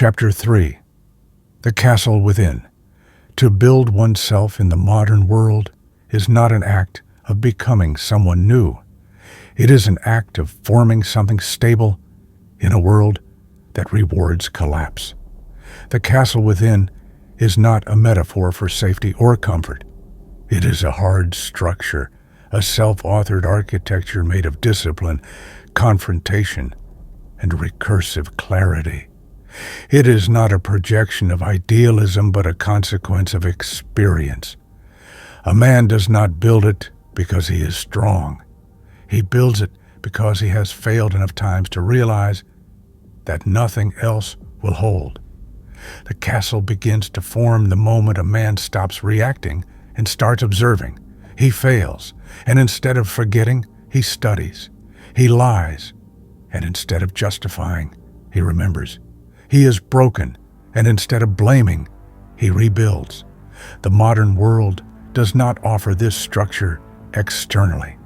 Chapter 3. The Castle Within. To build oneself in the modern world is not an act of becoming someone new. It is an act of forming something stable in a world that rewards collapse. The castle within is not a metaphor for safety or comfort. It is a hard structure, a self-authored architecture made of discipline, confrontation, and recursive clarity. It is not a projection of idealism, but a consequence of experience. A man does not build it because he is strong. He builds it because he has failed enough times to realize that nothing else will hold. The castle begins to form the moment a man stops reacting and starts observing. He fails, and instead of forgetting, he studies. He lies, and instead of justifying, he remembers. He is broken, and instead of blaming, he rebuilds. The modern world does not offer this structure externally.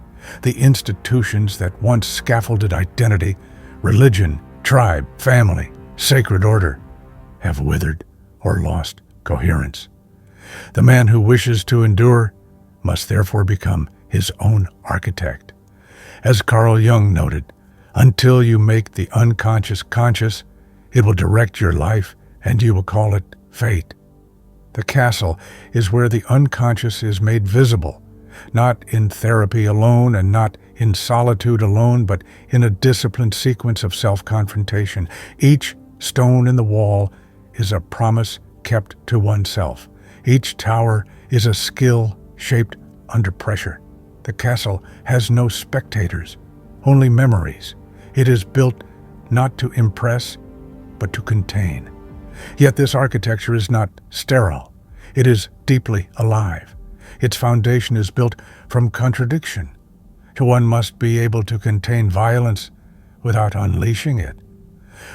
The institutions that once scaffolded identity, religion, tribe, family, sacred order, have withered or lost coherence. The man who wishes to endure must therefore become his own architect. As Carl Jung noted, until you make the unconscious conscious, it will direct your life, and you will call it fate. The castle is where the unconscious is made visible, not in therapy alone and not in solitude alone, but in a disciplined sequence of self-confrontation. Each stone in the wall is a promise kept to oneself. Each tower is a skill shaped under pressure. The castle has no spectators, only memories. It is built not to impress, but to contain. Yet this architecture is not sterile. It is deeply alive. Its foundation is built from contradiction. One must be able to contain violence without unleashing it.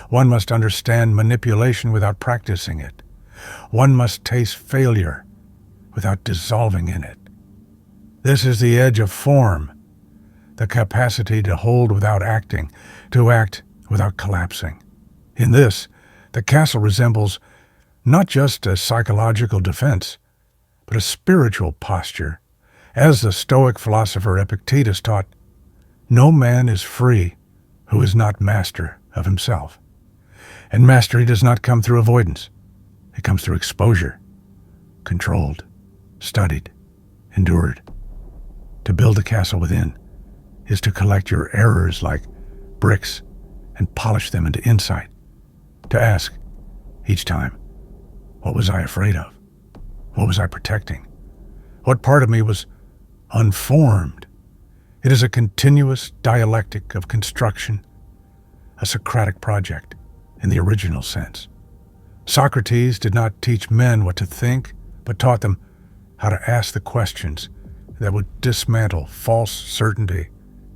One must understand manipulation without practicing it. One must taste failure without dissolving in it. This is the edge of form, the capacity to hold without acting, to act without collapsing. In this, the castle resembles not just a psychological defense, but a spiritual posture. As the Stoic philosopher Epictetus taught, no man is free who is not master of himself. And mastery does not come through avoidance. It comes through exposure, controlled, studied, endured. To build a castle within is to collect your errors like bricks and polish them into insight. To ask, each time, what was I afraid of? What was I protecting? What part of me was unformed? It is a continuous dialectic of construction, a Socratic project in the original sense. Socrates did not teach men what to think, but taught them how to ask the questions that would dismantle false certainty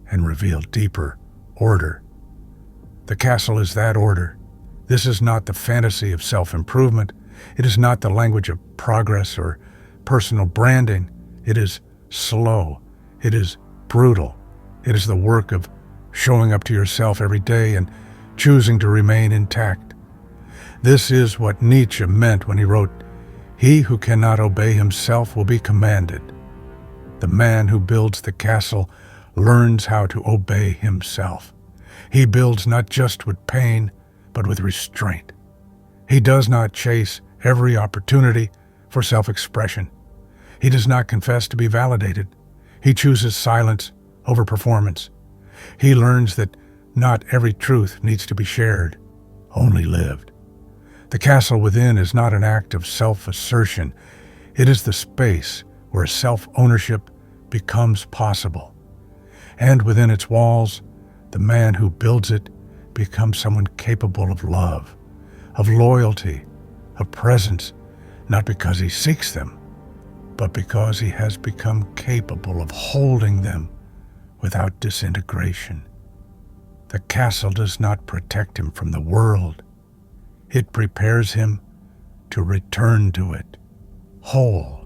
and reveal deeper order. The castle is that order. This is not the fantasy of self-improvement. It is not the language of progress or personal branding. It is slow. It is brutal. It is the work of showing up to yourself every day and choosing to remain intact. This is what Nietzsche meant when he wrote, "He who cannot obey himself will be commanded." The man who builds the castle learns how to obey himself. He builds not just with pain, but with restraint. He does not chase every opportunity for self-expression. He does not confess to be validated. He chooses silence over performance. He learns that not every truth needs to be shared, only lived. The castle within is not an act of self-assertion. It is the space where self-ownership becomes possible. And within its walls, the man who builds it becomes someone capable of love, of loyalty, of presence, not because he seeks them, but because he has become capable of holding them without disintegration. The castle does not protect him from the world. It prepares him to return to it, whole.